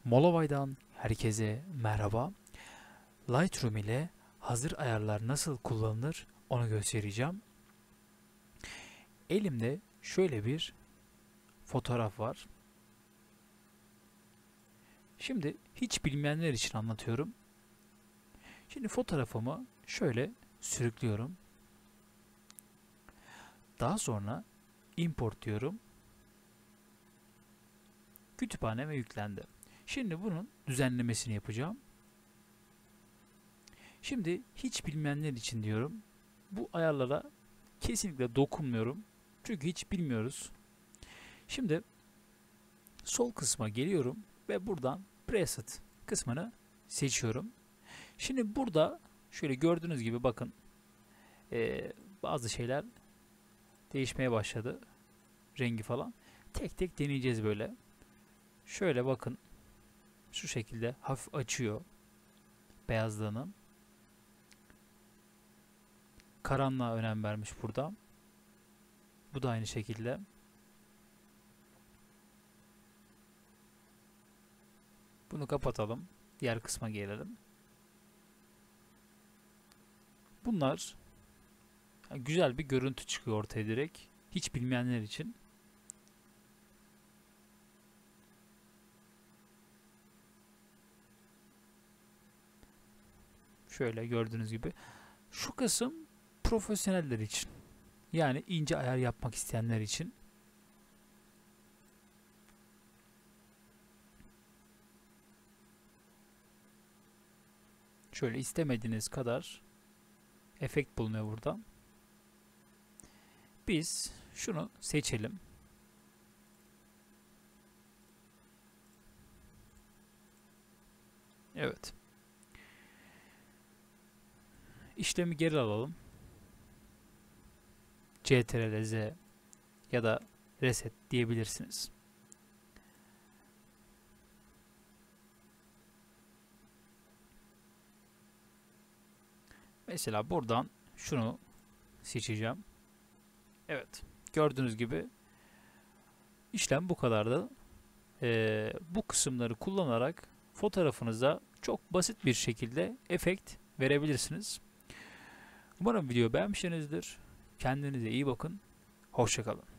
Molovay'dan herkese merhaba. Lightroom ile hazır ayarlar nasıl kullanılır onu göstereceğim. Elimde şöyle bir fotoğraf var. Şimdi hiç bilmeyenler için anlatıyorum. Şimdi fotoğrafımı şöyle sürüklüyorum. Daha sonra import diyorum. Kütüphaneme yüklendi. Şimdi bunun düzenlemesini yapacağım. Şimdi hiç bilmeyenler için diyorum. Bu ayarlara kesinlikle dokunmuyorum. Çünkü hiç bilmiyoruz. Şimdi sol kısma geliyorum ve buradan preset kısmını seçiyorum. Şimdi burada şöyle gördüğünüz gibi bakın bazı şeyler değişmeye başladı. Rengi falan. Tek tek deneyeceğiz böyle. Şöyle bakın. Şu şekilde hafif açıyor beyazlığını. Karanlığa önem vermiş burada. Bu da aynı şekilde. Bunu kapatalım. Diğer kısma gelelim. Bunlar güzel bir görüntü çıkıyor ortaya direkt. Hiç bilmeyenler için. Şöyle gördüğünüz gibi. Şu kısım profesyoneller için. Yani ince ayar yapmak isteyenler için. Şöyle istemediğiniz kadar efekt bulunuyor burada. Biz şunu seçelim. Evet. İşlemi geri alalım. CTRL Z ya da reset diyebilirsiniz. Mesela buradan şunu seçeceğim. Evet. Gördüğünüz gibi işlem bu kadardı. Bu kısımları kullanarak fotoğrafınıza çok basit bir şekilde efekt verebilirsiniz. Umarım videoyu beğenmişsinizdir. Kendinize iyi bakın. Hoşça kalın.